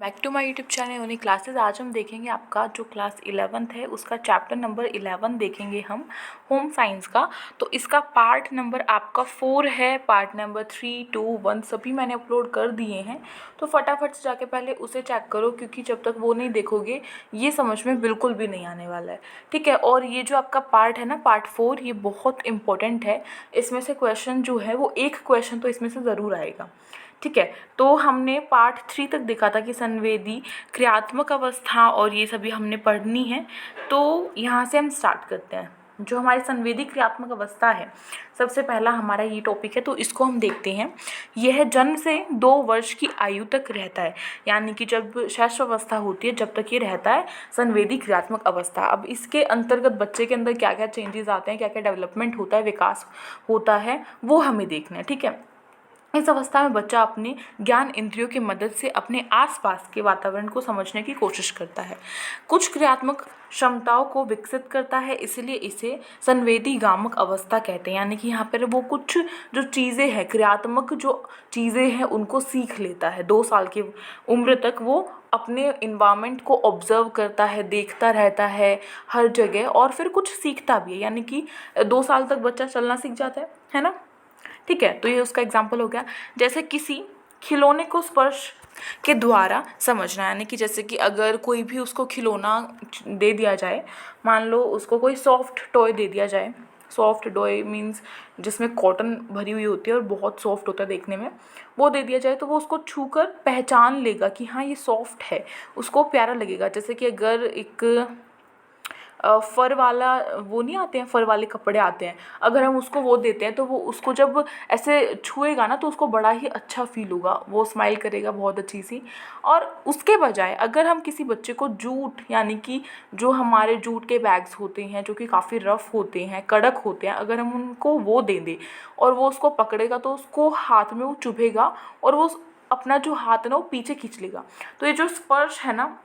Back to my YouTube channel unique classes. आज हम देखेंगे आपका जो क्लास 11th है उसका चैप्टर नंबर 11 देखेंगे हम होम साइंस का। तो इसका पार्ट नंबर आपका 4 है, पार्ट नंबर 3, 2, 1 सभी मैंने अपलोड कर दिए हैं। तो फटाफट से जाके पहले उसे चेक करो, क्योंकि जब तक वो नहीं देखोगे ये समझ में बिल्कुल भी नहीं आने वाला है। ठीक है, और ये जो आपका पार्ट है ना, पार्ट 4, ये बहुत इंपॉर्टेंट है। इसमें से क्वेश्चन जो है वो एक क्वेश्चन तो इसमें से ज़रूर आएगा। ठीक है, तो हमने पार्ट 3 तक देखा था कि संवेदी क्रियात्मक अवस्था और ये सभी हमने पढ़नी है। तो यहाँ से हम स्टार्ट करते हैं। जो हमारी संवेदी क्रियात्मक अवस्था है, सबसे पहला हमारा ये टॉपिक है, तो इसको हम देखते हैं। यह जन्म से 2 वर्ष की आयु तक रहता है, यानी कि जब शैशव अवस्था होती है जब तक ये रहता है संवेदी क्रियात्मक अवस्था। अब इसके अंतर्गत बच्चे के अंदर क्या क्या चेंजेस आते हैं, क्या क्या डेवलपमेंट होता है, विकास होता है, वो हमें देखना है। ठीक है, इस अवस्था में बच्चा अपने ज्ञान इंद्रियों की मदद से अपने आसपास के वातावरण को समझने की कोशिश करता है, कुछ क्रियात्मक क्षमताओं को विकसित करता है, इसलिए इसे संवेदीगामक अवस्था कहते हैं। यानी कि यहाँ पर वो कुछ जो चीज़ें हैं, क्रियात्मक जो चीज़ें हैं उनको सीख लेता है। 2 साल की उम्र तक वो अपने इन्वायरमेंट को ऑब्जर्व करता है, देखता रहता है हर जगह, और फिर कुछ सीखता भी है। यानी कि 2 साल तक बच्चा चलना सीख जाता है ना। ठीक है, तो ये उसका एग्जाम्पल हो गया। जैसे किसी खिलौने को स्पर्श के द्वारा समझना, यानी कि जैसे कि अगर कोई भी उसको खिलौना दे दिया जाए, मान लो उसको कोई सॉफ्ट टॉय दे दिया जाए। सॉफ्ट टॉय मीन्स जिसमें कॉटन भरी हुई होती है और बहुत सॉफ्ट होता है देखने में, वो दे दिया जाए तो वो उसको छूकर पहचान लेगा कि हाँ ये सॉफ्ट है, उसको प्यारा लगेगा। जैसे कि अगर एक फ़र वाला वो नहीं आते हैं, फ़र वाले कपड़े आते हैं, अगर हम उसको वो देते हैं तो वो उसको जब ऐसे छुएगा ना तो उसको बड़ा ही अच्छा फील होगा, वो स्माइल करेगा बहुत अच्छी सी। और उसके बजाय अगर हम किसी बच्चे को जूट, यानी कि जो हमारे जूट के बैग्स होते हैं जो कि काफ़ी रफ़ होते हैं, कड़क होते हैं, अगर हम उनको वो दे दें और वो उसको पकड़ेगा तो उसको हाथ में वो चुभेगा और वो अपना जो हाथ है ना वो पीछे खींच लेगा। तो ये जो स्पर्श है ना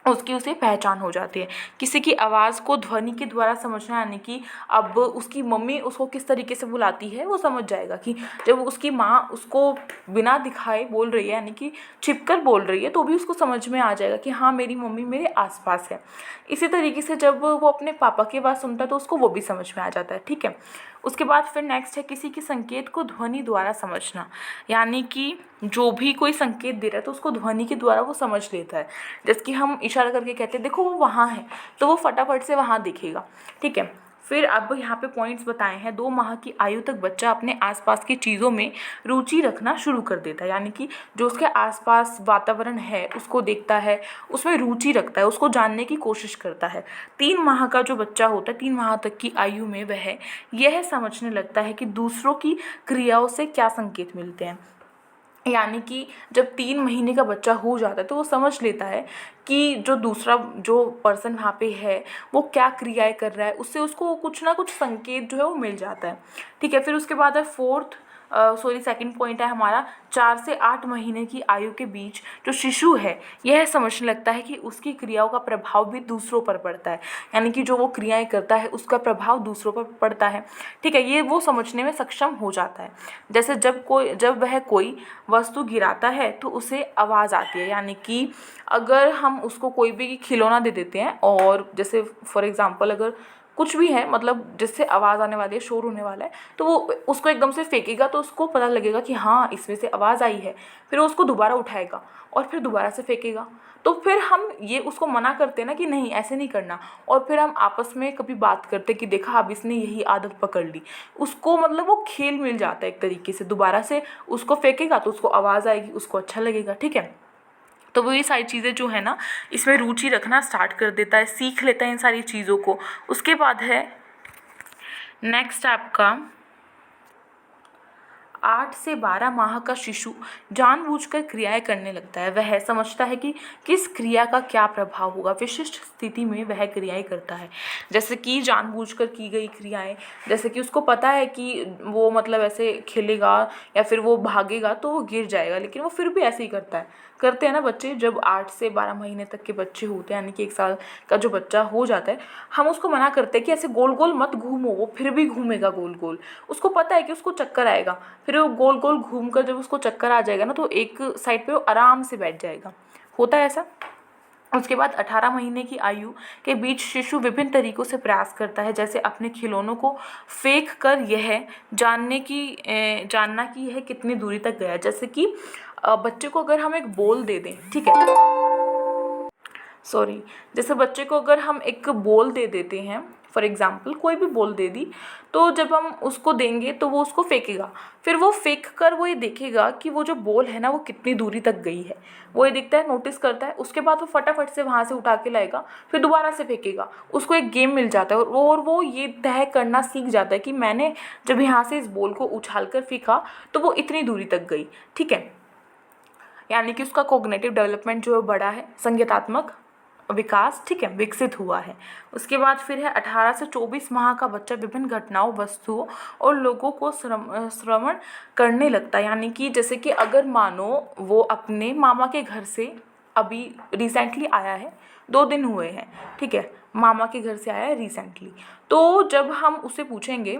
उसकी उसे पहचान हो जाती है। किसी की आवाज़ को ध्वनि के द्वारा समझना, यानी कि अब उसकी मम्मी उसको किस तरीके से बुलाती है वो समझ जाएगा कि जब उसकी माँ उसको बिना दिखाए बोल रही है, यानी कि छिपकर बोल रही है, तो भी उसको समझ में आ जाएगा कि हाँ मेरी मम्मी मेरे आसपास है। इसी तरीके से जब वो अपने पापा की बात सुनता है तो उसको वो भी समझ में आ जाता है। ठीक है, उसके बाद फिर नेक्स्ट है किसी के संकेत को ध्वनि द्वारा समझना, यानी कि जो भी कोई संकेत दे रहा है तो उसको ध्वनि के द्वारा वो समझ लेता है। जैसे कि हम इशारा करके कहते हैं देखो वो वहाँ है, तो वो फटाफट से वहाँ दिखेगा। ठीक है, फिर अब यहाँ पे पॉइंट्स बताए हैं। 2 माह की आयु तक बच्चा अपने आसपास की चीज़ों में रुचि रखना शुरू कर देता है, यानी कि जो उसके आसपास वातावरण है उसको देखता है, उसमें रुचि रखता है, उसको जानने की कोशिश करता है। 3 माह का जो बच्चा होता है, 3 माह तक की आयु में वह यह समझने लगता है कि दूसरों की क्रियाओं से क्या संकेत मिलते हैं। यानी कि जब 3 महीने का बच्चा हो जाता है तो वो समझ लेता है कि जो दूसरा जो पर्सन वहाँ पे है वो क्या क्रियाएं कर रहा है, उससे उसको कुछ ना कुछ संकेत जो है वो मिल जाता है। ठीक है, फिर उसके बाद है सेकंड पॉइंट है हमारा 4 से 8 महीने की आयु के बीच जो शिशु है यह समझने लगता है कि उसकी क्रियाओं का प्रभाव भी दूसरों पर पड़ता है, यानी कि जो वो क्रियाएं करता है उसका प्रभाव दूसरों पर पड़ता है। ठीक है, ये वो समझने में सक्षम हो जाता है। जैसे जब वह कोई वस्तु गिराता है तो उसे आवाज़ आती है, यानी कि अगर हम उसको कोई भी खिलौना दे देते हैं और जैसे फॉर एग्जांपल अगर कुछ भी है, मतलब जिससे आवाज़ आने वाली है, शोर होने वाला है, तो वो उसको एकदम से फेंकेगा तो उसको पता लगेगा कि हाँ इसमें से आवाज़ आई है। फिर वो उसको दोबारा उठाएगा और फिर दोबारा से फेंकेगा। तो फिर हम ये उसको मना करते हैं ना कि नहीं ऐसे नहीं करना, और फिर हम आपस में कभी बात करते कि देखा अब इसने यही आदत पकड़ ली, उसको मतलब वो खेल मिल जाता है एक तरीके से। दोबारा से उसको फेंकेगा तो उसको आवाज़ आएगी, उसको अच्छा लगेगा। ठीक है, तो वो ये सारी चीज़ें जो है ना इसमें रुचि रखना स्टार्ट कर देता है, सीख लेता है इन सारी चीज़ों को। उसके बाद है नेक्स्ट आपका 8 से 12 माह का शिशु जानबूझकर क्रियाएं करने लगता है। वह समझता है कि किस क्रिया का क्या प्रभाव होगा, विशिष्ट स्थिति में वह क्रियाएं करता है। जैसे कि जानबूझकर की गई क्रियाएं, जैसे कि उसको पता है कि वो मतलब ऐसे खेलेगा या फिर वो भागेगा तो वो गिर जाएगा, लेकिन वो फिर भी ऐसे ही करते हैं ना बच्चे। जब 8 से 12 महीने तक के बच्चे होते हैं, यानी कि 1 साल का जो बच्चा हो जाता है, हम उसको मना करते हैं कि ऐसे गोल गोल मत घूमो, वो फिर भी घूमेगा गोल गोल। उसको पता है कि उसको चक्कर आएगा, फिर वो गोल गोल घूम कर जब उसको चक्कर आ जाएगा ना तो एक साइड पे वो आराम से बैठ जाएगा। होता है ऐसा। उसके बाद 18 महीने की आयु के बीच शिशु विभिन्न तरीकों से प्रयास करता है, जैसे अपने खिलौनों को फेंक कर यह जानना कि यह कितनी दूरी तक गया। जैसे कि बच्चे को अगर हम एक बॉल दे दें, ठीक है, सॉरी, जैसे बच्चे को अगर हम एक बॉल दे देते हैं, फॉर एग्जाम्पल कोई भी बॉल दे दी, तो जब हम उसको देंगे तो वो उसको फेंकेगा। फिर वो फेंक कर वो ये देखेगा कि वो जो बॉल है ना वो कितनी दूरी तक गई है, वो ये दिखता है, नोटिस करता है। उसके बाद वो फटाफट से वहाँ से उठा के लाएगा, फिर दोबारा से फेंकेगा। उसको एक गेम मिल जाता है और वो ये तय करना सीख जाता है कि मैंने जब यहाँ से इस बॉल को उछाल कर फेंका तो वो इतनी दूरी तक गई, ठीक है। यानी कि उसका कॉग्निटिव डेवलपमेंट जो है बड़ा है, संज्ञानात्मक विकास, ठीक है, विकसित हुआ है। उसके बाद फिर है 18 से 24 माह का बच्चा विभिन्न घटनाओं, वस्तुओं और लोगों को श्रवण करने लगता है। यानी कि जैसे कि अगर मानो वो अपने मामा के घर से अभी रिसेंटली आया है, 2 दिन हुए हैं, ठीक है, मामा के घर से आया है रिसेंटली, तो जब हम उसे पूछेंगे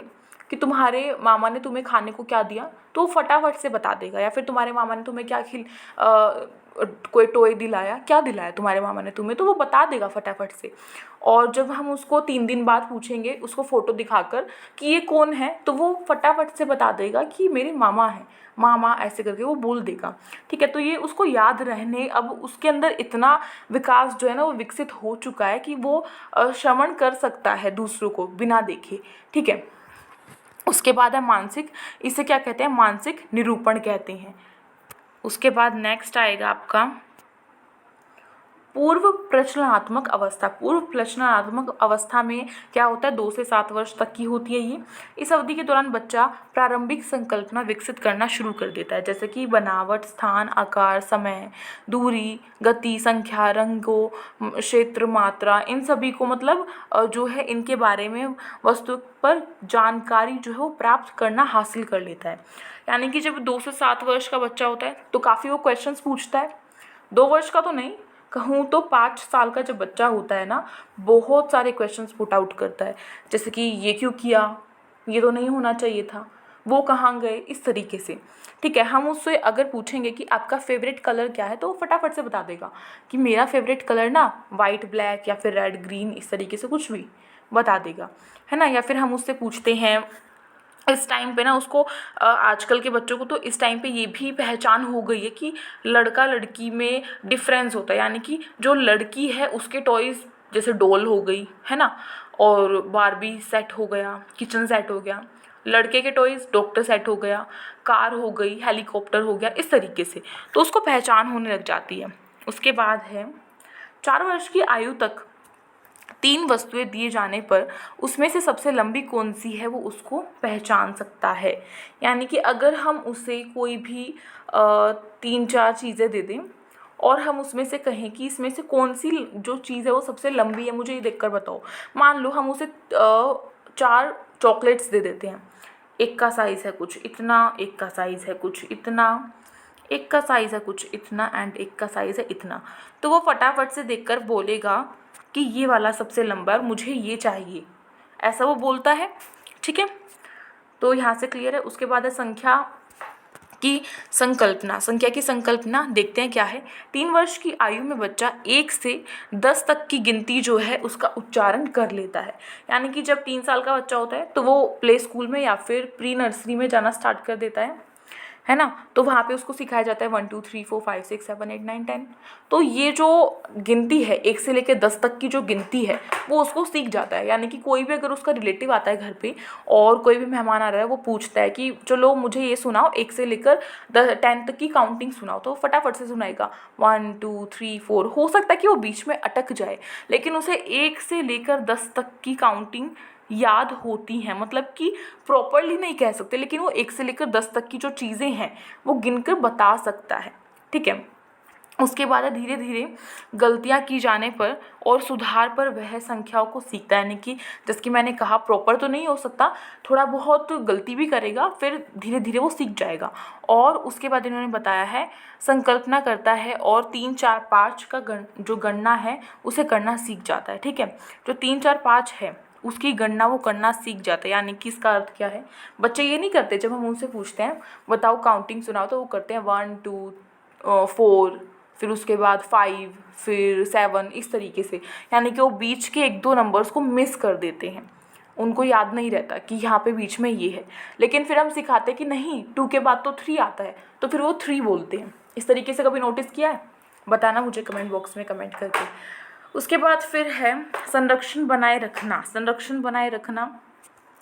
कि तुम्हारे मामा ने तुम्हें खाने को क्या दिया, तो वो फटाफट से बता देगा। या फिर तुम्हारे मामा ने तुम्हें क्या कोई टॉय दिलाया, क्या दिलाया तुम्हारे मामा ने तुम्हें, तो वो बता देगा फटाफट से। और जब हम उसको 3 दिन बाद पूछेंगे उसको फ़ोटो दिखाकर कि ये कौन है, तो वो फटाफट से बता देगा कि मेरे मामा हैं, मामा ऐसे करके वो बोल देगा, ठीक है। तो ये उसको याद रहने, अब उसके अंदर इतना विकास जो है ना वो विकसित हो चुका है कि वो श्रवण कर सकता है दूसरों को बिना देखे, ठीक है। उसके बाद है मानसिक, इसे क्या कहते हैं, मानसिक निरूपण कहते हैं। उसके बाद नेक्स्ट आएगा आपका पूर्व प्रचलनात्मक अवस्था। पूर्व प्रचलनात्मक अवस्था में क्या होता है, 2 से 7 वर्ष तक की होती है ये। इस अवधि के दौरान बच्चा प्रारंभिक संकल्पना विकसित करना शुरू कर देता है, जैसे कि बनावट, स्थान, आकार, समय, दूरी, गति, संख्या, रंगों, क्षेत्र, मात्रा, इन सभी को मतलब जो है इनके बारे में वस्तु पर जानकारी जो है वो प्राप्त करना हासिल कर लेता है। यानी कि जब 2 से 7 वर्ष का बच्चा होता है तो काफ़ी वो क्वेश्चंस पूछता है। 2 वर्ष का तो नहीं कहूँ तो 5 साल का जब बच्चा होता है ना, बहुत सारे क्वेश्चंस पुट आउट करता है, जैसे कि ये क्यों किया, ये तो नहीं होना चाहिए था, वो कहाँ गए, इस तरीके से, ठीक है। हम उससे अगर पूछेंगे कि आपका फेवरेट कलर क्या है, तो वो फटाफट से बता देगा कि मेरा फेवरेट कलर ना वाइट, ब्लैक या फिर रेड, ग्रीन, इस तरीके से कुछ भी बता देगा, है ना। या फिर हम उससे पूछते हैं इस टाइम पे ना उसको आजकल के बच्चों को तो इस टाइम पे ये भी पहचान हो गई है कि लड़का लड़की में डिफरेंस होता है। यानी कि जो लड़की है उसके टॉयज़ जैसे डॉल हो गई, है ना, और बारबी सेट हो गया, किचन सेट हो गया। लड़के के टॉयज़ डॉक्टर सेट हो गया, कार हो गई, हेलीकॉप्टर हो गया, इस तरीके से तो उसको पहचान होने लग जाती है। उसके बाद है 4 वर्ष की आयु तक 3 वस्तुएं दिए जाने पर उसमें से सबसे लंबी कौन सी है वो उसको पहचान सकता है। यानी कि अगर हम उसे कोई भी 3-4 चीज़ें दे दें और हम उसमें से कहें कि इसमें से कौन सी जो चीज़ है वो सबसे लंबी है, मुझे ये देखकर बताओ। मान लो हम उसे 4 चॉकलेट्स दे देते हैं, एक का साइज़ है कुछ इतना, एक का साइज़ है कुछ इतना, एक का साइज़ है कुछ इतना एंड एक का साइज़ है इतना, तो वो फटाफट से देखकर बोलेगा कि ये वाला सबसे लंबा है, मुझे ये चाहिए, ऐसा वो बोलता है, ठीक है। तो यहाँ से क्लियर है। उसके बाद है संख्या की संकल्पना। संख्या की संकल्पना देखते हैं क्या है। 3 वर्ष की आयु में बच्चा 1 से 10 तक की गिनती जो है उसका उच्चारण कर लेता है। यानी कि जब 3 साल का बच्चा होता है तो वो प्ले स्कूल में या फिर प्री नर्सरी में जाना स्टार्ट कर देता है ना, तो वहाँ पे उसको सिखाया जाता है 1 2 3 4 5 6 7 8 9 10। तो ये जो गिनती है 1 से लेकर 10 तक की जो गिनती है वो उसको सीख जाता है। यानी कि कोई भी अगर उसका रिलेटिव आता है घर पे और कोई भी मेहमान आ रहा है, वो पूछता है कि चलो मुझे ये सुनाओ, 1 से लेकर 10 तक की काउंटिंग सुनाओ, तो फटाफट से सुनाएगा 1 2 3 4। हो सकता है कि वो बीच में अटक जाए, लेकिन उसे 1 से लेकर 10 तक की काउंटिंग याद होती हैं। मतलब कि प्रॉपरली नहीं कह सकते, लेकिन वो 1 से लेकर 10 तक की जो चीज़ें हैं वो गिनकर बता सकता है, ठीक है। उसके बाद धीरे धीरे गलतियां की जाने पर और सुधार पर वह संख्याओं को सीखता है। यानी कि जैसे कि मैंने कहा प्रॉपर तो नहीं हो सकता, थोड़ा बहुत गलती भी करेगा, फिर धीरे धीरे वो सीख जाएगा। और उसके बाद इन्होंने बताया है संकल्पना करता है और 3 4 5 का जो गणना है उसे करना सीख जाता है, ठीक है। जो 3 4 5 है उसकी गणना वो करना सीख जाता है। यानी कि इसका अर्थ क्या है, बच्चे ये नहीं करते, जब हम उनसे पूछते हैं बताओ काउंटिंग सुनाओ, तो वो करते हैं 1 2 4 फिर उसके बाद 5, फिर 7, इस तरीके से। यानी कि वो बीच के 1-2 नंबर्स को मिस कर देते हैं, उनको याद नहीं रहता कि यहाँ पे बीच में ये है। लेकिन फिर हम सिखाते हैं कि नहीं, 2 के बाद तो 3 आता है, तो फिर वो 3 बोलते हैं। इस तरीके से कभी नोटिस किया है? बताना मुझे कमेंट बॉक्स में कमेंट करके। उसके बाद फिर है संरक्षण बनाए रखना। संरक्षण बनाए रखना,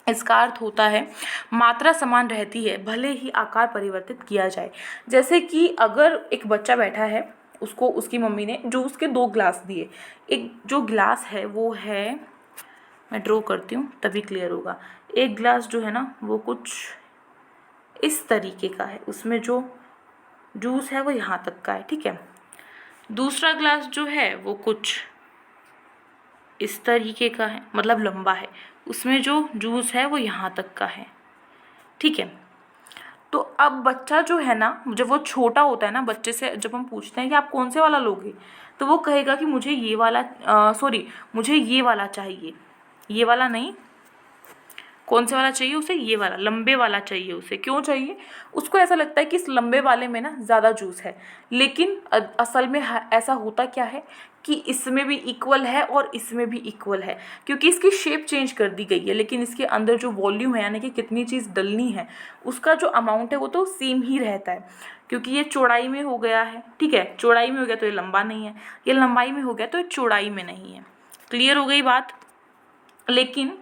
इसका अर्थ होता है मात्रा समान रहती है भले ही आकार परिवर्तित किया जाए। जैसे कि अगर एक बच्चा बैठा है, उसको उसकी मम्मी ने जूस के 2 ग्लास दिए। एक जो ग्लास है वो है, मैं ड्रॉ करती हूँ तभी क्लियर होगा। एक ग्लास जो है ना वो कुछ इस तरीके का है, उसमें जो जूस है वो यहाँ तक का है, ठीक है। दूसरा ग्लास जो है वो कुछ इस तरीके का है, मतलब लंबा है, उसमें जो जूस है वो यहाँ तक का है, ठीक है। तो अब बच्चा जो है ना, जब वो छोटा होता है ना, बच्चे से जब हम पूछते हैं कि आप कौन से वाला लोगे, तो वो कहेगा कि मुझे ये वाला मुझे ये वाला चाहिए। ये वाला नहीं, कौन से वाला चाहिए उसे? ये वाला, लंबे वाला चाहिए उसे। क्यों चाहिए? उसको ऐसा लगता है कि इस लंबे वाले में ना ज़्यादा जूस है। लेकिन असल में ऐसा होता क्या है कि इसमें भी इक्वल है और इसमें भी इक्वल है, क्योंकि इसकी शेप चेंज कर दी गई है, लेकिन इसके अंदर जो वॉल्यूम है, यानी कि कितनी चीज़ डलनी है, उसका जो अमाउंट है वो तो सेम ही रहता है। क्योंकि ये चौड़ाई में हो गया है, ठीक है, चौड़ाई में हो गया तो ये लंबा नहीं है, ये लंबाई में हो गया तो ये चौड़ाई में नहीं है। क्लियर हो गई बात? लेकिन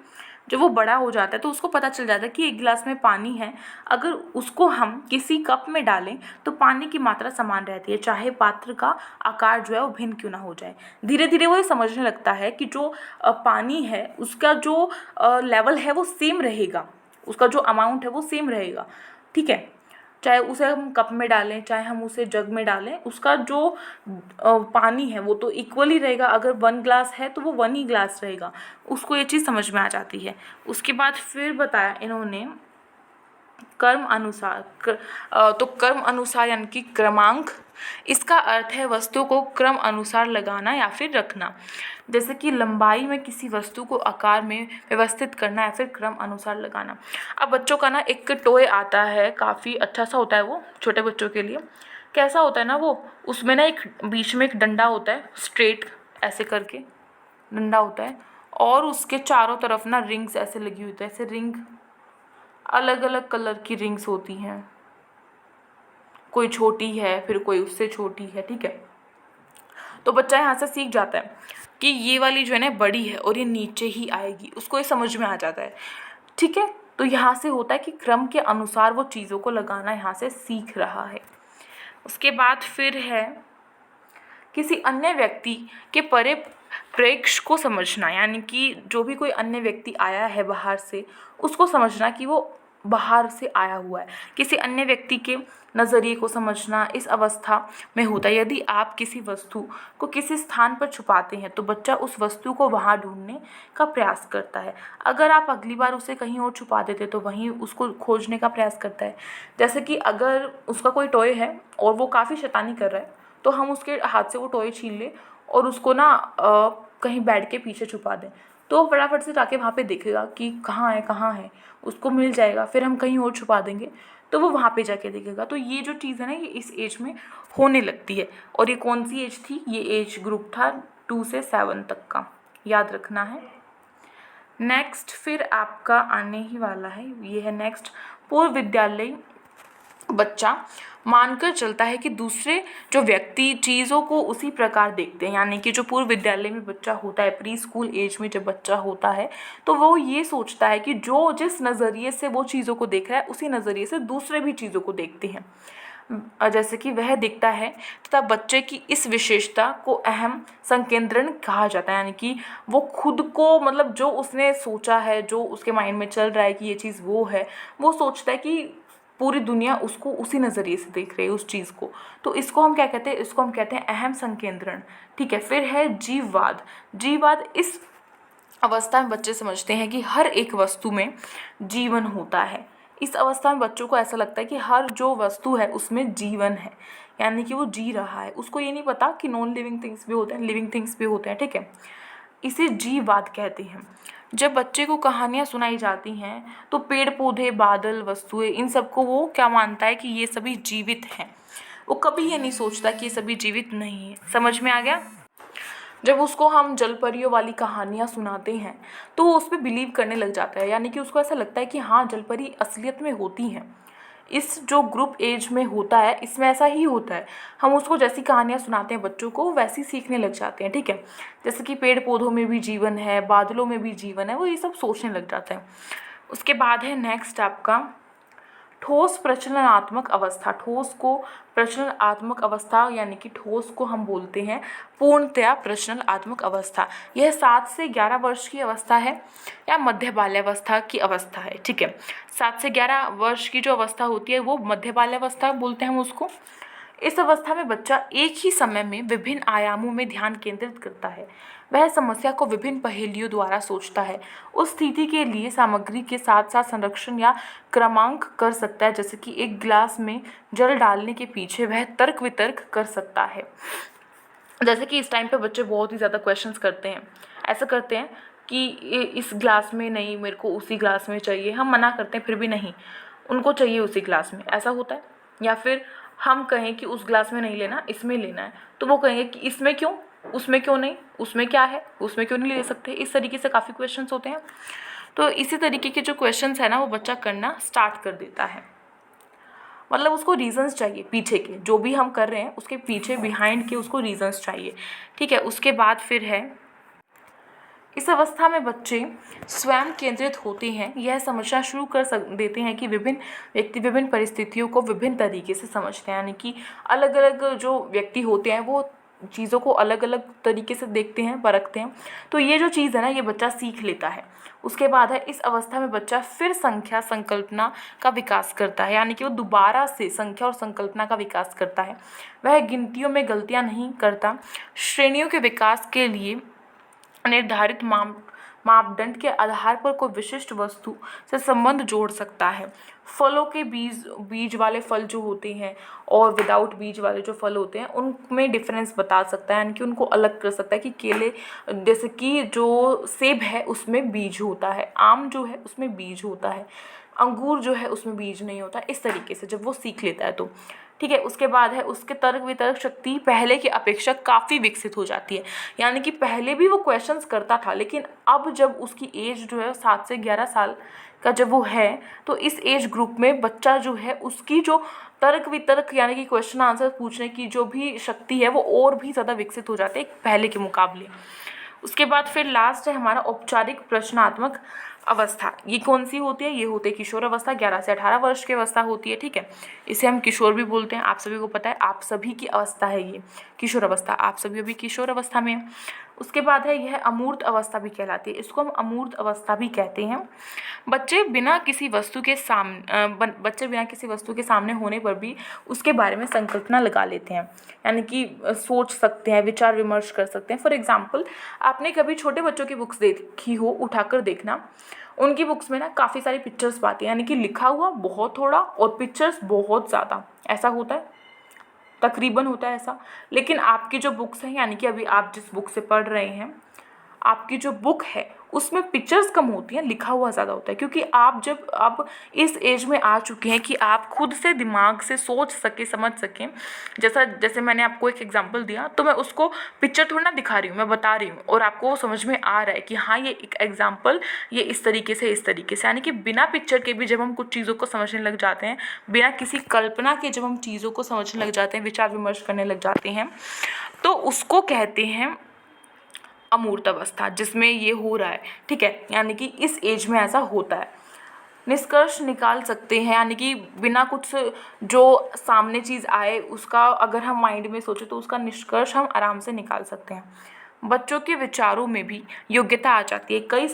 जब वो बड़ा हो जाता है तो उसको पता चल जाता है कि एक गिलास में पानी है, अगर उसको हम किसी कप में डालें तो पानी की मात्रा समान रहती है, चाहे पात्र का आकार जो है वो भिन्न क्यों ना हो जाए। धीरे धीरे वो ये समझने लगता है कि जो पानी है उसका जो लेवल है वो सेम रहेगा, उसका जो अमाउंट है वो सेम रहेगा, ठीक है। चाहे उसे हम कप में डालें, चाहे हम उसे जग में डालें, उसका जो पानी है वो तो इक्वल ही रहेगा। अगर 1 ग्लास है तो वो 1 ही ग्लास रहेगा। उसको ये चीज़ समझ में आ जाती है। उसके बाद फिर बताया इन्होंने कर्म अनुसार तो कर्म अनुसार यानी कि क्रमांक, इसका अर्थ है वस्तु को क्रम अनुसार लगाना या फिर रखना। जैसे कि लंबाई में किसी वस्तु को आकार में व्यवस्थित करना या फिर क्रम अनुसार लगाना। अब बच्चों का ना एक टॉय आता है, काफ़ी अच्छा सा होता है वो छोटे बच्चों के लिए। कैसा होता है ना वो, उसमें ना एक बीच में एक डंडा होता है, स्ट्रेट ऐसे करके डंडा होता है, और उसके चारों तरफ ना रिंग्स ऐसे लगी हुई होती है, ऐसे रिंग, अलग अलग कलर की रिंग्स होती हैं, कोई छोटी है फिर कोई उससे छोटी है, ठीक है। तो बच्चा यहाँ से सीख जाता है कि ये वाली जो है ना बड़ी है और ये नीचे ही आएगी, उसको ये समझ में आ जाता है, ठीक है। तो यहाँ से होता है कि क्रम के अनुसार वो चीज़ों को लगाना यहाँ से सीख रहा है। उसके बाद फिर है किसी अन्य व्यक्ति के परिप्रेक्ष्य को समझना, यानी कि जो भी कोई अन्य व्यक्ति आया है बाहर से, उसको समझना कि वो बाहर से आया हुआ है। किसी अन्य व्यक्ति के नज़रिए को समझना इस अवस्था में होता है। यदि आप किसी वस्तु को किसी स्थान पर छुपाते हैं तो बच्चा उस वस्तु को वहाँ ढूंढने का प्रयास करता है। अगर आप अगली बार उसे कहीं और छुपा देते तो वहीं उसको खोजने का प्रयास करता है। जैसे कि अगर उसका कोई टॉय है और वो काफ़ी शैतानी कर रहा है, तो हम उसके हाथ से वो टॉय छीन लें और उसको ना कहीं बेड के पीछे छुपा दें, तो फटाफट से जाके वहाँ पे देखेगा कि कहाँ है, उसको मिल जाएगा। फिर हम कहीं और छुपा देंगे तो वो वहाँ पे जाके देखेगा। तो ये जो चीज़ है ना, ये इस एज में होने लगती है। और ये कौन सी एज थी? ये एज ग्रुप था 2 से 7 तक का, याद रखना है। नेक्स्ट फिर आपका आने ही वाला है, ये है नेक्स्ट पूर्व विद्यालय। बच्चा मानकर चलता है कि दूसरे जो व्यक्ति चीज़ों को उसी प्रकार देखते हैं, यानी कि जो पूर्व विद्यालय में बच्चा होता है, प्री स्कूल एज में जब बच्चा होता है, तो वो ये सोचता है कि जो जिस नज़रिए से वो चीज़ों को देख रहा है उसी नज़रिए से दूसरे भी चीज़ों को देखते हैं, जैसे कि वह दिखता है। तथा बच्चे की इस विशेषता को अहम संकेंद्रण कहा जाता है, यानी कि वो खुद को, मतलब जो उसने सोचा है, जो उसके माइंड में चल रहा है कि ये चीज़ वो है, वो सोचता है कि पूरी दुनिया उसको उसी नज़रिए से देख रही है उस चीज़ को। तो इसको हम क्या कहते हैं? इसको हम कहते हैं अहम संकेंद्रण, ठीक है। फिर है जीववाद। जीववाद इस अवस्था में बच्चे समझते हैं कि हर एक वस्तु में जीवन होता है। इस अवस्था में बच्चों को ऐसा लगता है कि हर जो वस्तु है उसमें जीवन है, यानी कि वो जी रहा है। उसको ये नहीं पता कि नॉन लिविंग थिंग्स भी होते हैं, लिविंग थिंग्स भी होते हैं, ठीक है। इसे जीववाद कहते हैं। जब बच्चे को कहानियाँ सुनाई जाती हैं तो पेड़ पौधे, बादल, वस्तुएं, इन सबको वो क्या मानता है कि ये सभी जीवित हैं। वो कभी ये नहीं सोचता कि ये सभी जीवित नहीं है। समझ में आ गया? जब उसको हम जलपरियों वाली कहानियाँ सुनाते हैं तो वो उस पर बिलीव करने लग जाता है, यानी कि उसको ऐसा लगता है कि हाँ जलपरी असलियत में होती हैं। इस जो ग्रुप एज में होता है इसमें ऐसा ही होता है। हम उसको जैसी कहानियाँ सुनाते हैं बच्चों को वैसी सीखने लग जाते हैं, ठीक है। जैसे कि पेड़ पौधों में भी जीवन है, बादलों में भी जीवन है, वो ये सब सोचने लग जाते हैं। उसके बाद है नेक्स्ट आपका ठोस प्रचलनात्मक अवस्था। ठोस को प्रचलनात्मक अवस्था यानी कि ठोस को हम बोलते हैं पूर्णतया प्रचलनात्मक अवस्था। यह 7 से 11 वर्ष की अवस्था है या मध्य बाल्यावस्था की अवस्था है, ठीक है। 7 से 11 वर्ष की जो अवस्था होती है वो मध्य बाल्यावस्था बोलते हैं हम उसको। इस अवस्था में बच्चा एक ही समय में विभिन्न आयामों में ध्यान केंद्रित करता है। वह समस्या को विभिन्न पहेलियों द्वारा सोचता है। उस स्थिति के लिए सामग्री के साथ साथ संरक्षण या क्रमांक कर सकता है, जैसे कि एक गिलास में जल डालने के पीछे वह तर्क वितर्क कर सकता है। जैसे कि इस टाइम पे बच्चे बहुत ही ज़्यादा क्वेश्चंस करते हैं, ऐसा करते हैं कि इस ग्लास में नहीं, मेरे को उसी ग्लास में चाहिए। हम मना करते हैं फिर भी नहीं, उनको चाहिए उसी ग्लास में, ऐसा होता है। या फिर हम कहें कि उस ग्लास में नहीं लेना, इसमें लेना है, तो वो कहेंगे कि इसमें क्यों, उसमें क्यों नहीं, उसमें क्या है, उसमें क्यों नहीं ले सकते। इस तरीके से काफ़ी क्वेश्चंस होते हैं। तो इसी तरीके के जो क्वेश्चंस है ना वो बच्चा करना स्टार्ट कर देता है। मतलब उसको रीजंस चाहिए पीछे के, जो भी हम कर रहे हैं उसके पीछे बिहाइंड के उसको रीजंस चाहिए, ठीक है। उसके बाद फिर है इस अवस्था में बच्चे स्वयं केंद्रित होते हैं। यह समझना शुरू कर देते हैं कि विभिन्न व्यक्ति विभिन्न परिस्थितियों को विभिन्न तरीके से समझते हैं, यानी कि अलग अलग जो व्यक्ति होते हैं वो चीज़ों को अलग अलग तरीके से देखते हैं, परखते हैं। तो ये जो चीज़ है ना ये बच्चा सीख लेता है। उसके बाद है इस अवस्था में बच्चा फिर संख्या संकल्पना का विकास करता है, यानी कि वो दोबारा से संख्या और संकल्पना का विकास करता है। वह गिनतियों में गलतियाँ नहीं करता। श्रेणियों के विकास के लिए निर्धारित मापदंड के आधार पर कोई विशिष्ट वस्तु से संबंध जोड़ सकता है। फलों के बीज वाले फल जो होते हैं और विदाउट बीज वाले जो फल होते हैं उनमें डिफरेंस बता सकता है, यानी कि उनको अलग कर सकता है कि केले जैसे कि जो सेब है उसमें बीज होता है, आम जो है उसमें बीज होता है, अंगूर जो है उसमें बीज नहीं होता। इस तरीके से जब वो सीख लेता है तो ठीक है। उसके बाद है उसके तर्क वितर्क शक्ति पहले की अपेक्षा काफ़ी विकसित हो जाती है, यानी कि पहले भी वो क्वेश्चंस करता था लेकिन अब जब उसकी एज जो है 7 से 11 साल का जब वो है तो इस एज ग्रुप में बच्चा जो है उसकी जो तर्क वितर्क यानी कि क्वेश्चन आंसर पूछने की जो भी शक्ति है वो और भी ज़्यादा विकसित हो जाती है पहले के मुकाबले। उसके बाद फिर लास्ट है हमारा औपचारिक प्रश्नात्मक अवस्था। ये कौन सी होती है? ये होती है किशोर अवस्था। 11 से 18 वर्ष की अवस्था होती है, ठीक है। इसे हम किशोर भी बोलते हैं, आप सभी को पता है, आप सभी की अवस्था है ये किशोर अवस्था, आप सभी अभी किशोर अवस्था में हैं। उसके बाद है यह अमूर्त अवस्था भी कहलाती है, इसको हम अमूर्त अवस्था भी कहते हैं। बच्चे बिना किसी वस्तु के सामने होने पर भी उसके बारे में संकल्पना लगा लेते हैं, यानी कि सोच सकते हैं, विचार विमर्श कर सकते हैं। फॉर एग्जाम्पल आपने कभी छोटे बच्चों की बुक्स देखी हो, उठाकर देखना, उनकी बुक्स में ना काफ़ी सारी पिक्चर्स पाती हैं, यानी कि लिखा हुआ बहुत थोड़ा और पिक्चर्स बहुत ज़्यादा, ऐसा होता है, तकरीबन होता है ऐसा। लेकिन आपकी जो बुक्स हैं, यानी कि अभी आप जिस बुक से पढ़ रहे हैं, आपकी जो बुक है उसमें पिक्चर्स कम होती हैं, लिखा हुआ ज़्यादा होता है, क्योंकि आप जब अब इस एज में आ चुके हैं कि आप खुद से दिमाग से सोच सके, समझ सकें। जैसे मैंने आपको एक एग्जांपल दिया तो मैं उसको पिक्चर थोड़ा ना दिखा रही हूँ, मैं बता रही हूँ और आपको वो समझ में आ रहा है कि हाँ ये एक एग्जाम्पल, ये इस तरीके से, यानी कि बिना पिक्चर के भी जब हम कुछ चीज़ों को समझने लग जाते हैं, बिना किसी कल्पना के जब हम चीज़ों को समझने लग जाते हैं, विचार विमर्श करने लग जाते हैं, तो उसको कहते हैं अमूर्त अवस्था, जिसमें ये हो रहा है, ठीक है। यानी कि इस एज में ऐसा होता है। निष्कर्ष निकाल सकते हैं, यानी कि बिना कुछ जो सामने चीज़ आए उसका अगर हम माइंड में सोचें तो उसका निष्कर्ष हम आराम से निकाल सकते हैं। बच्चों के विचारों में भी योग्यता आ जाती है, कई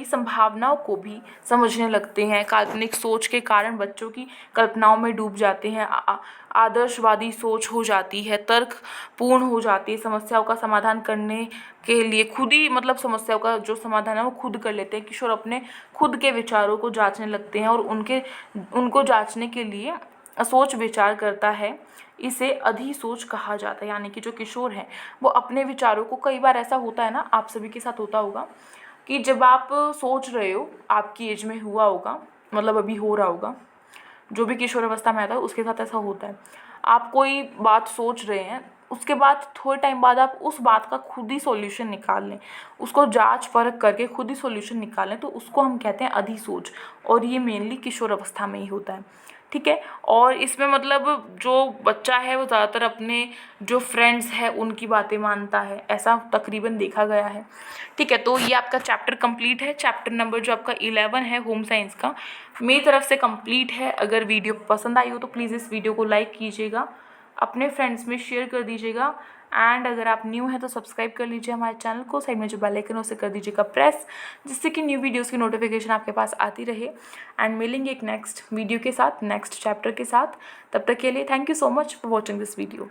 संभावनाओं को भी समझने लगते हैं। काल्पनिक सोच के कारण बच्चों की कल्पनाओं में डूब जाते हैं, आदर्शवादी सोच हो जाती है, तर्क पूर्ण हो जाती है, समस्याओं का समाधान करने के लिए खुद ही मतलब समस्याओं का जो समाधान है वो खुद कर लेते हैं। किशोर अपने खुद के विचारों को जांचने लगते हैं और उनको जांचने के लिए सोच विचार करता है, इसे अधिसोच कहा जाता है। यानी कि जो किशोर हैं वो अपने विचारों को, कई बार ऐसा होता है ना, आप सभी के साथ होता होगा कि जब आप सोच रहे हो, आपकी एज में हुआ होगा, मतलब अभी हो रहा होगा, जो भी किशोर अवस्था में आता है उसके साथ ऐसा होता है। आप कोई बात सोच रहे हैं, उसके बाद थोड़े टाइम बाद आप उस बात का खुद ही सॉल्यूशन निकाल लें, उसको जांच परख करके खुद ही सॉल्यूशन निकालें, तो उसको हम कहते हैं अधिसोच, और ये मेनली किशोर अवस्था में ही होता है। ठीक है। और इसमें मतलब जो बच्चा है वो ज़्यादातर अपने जो फ्रेंड्स हैं उनकी बातें मानता है, ऐसा तकरीबन देखा गया है। ठीक है, तो ये आपका चैप्टर कंप्लीट है। चैप्टर नंबर जो आपका 11 है होम साइंस का, मेरी तरफ से कंप्लीट है। अगर वीडियो पसंद आई हो तो प्लीज़ इस वीडियो को लाइक कीजिएगा, अपने फ्रेंड्स में शेयर कर दीजिएगा, एंड अगर आप न्यू हैं तो सब्सक्राइब कर लीजिए हमारे चैनल को। साइड में जो बेल आइकन है उसे कर दीजिएगा प्रेस, जिससे कि न्यू वीडियोस की नोटिफिकेशन आपके पास आती रहे। एंड मिलेंगे एक नेक्स्ट वीडियो के साथ, नेक्स्ट चैप्टर के साथ। तब तक के लिए thank you so much for watching this video.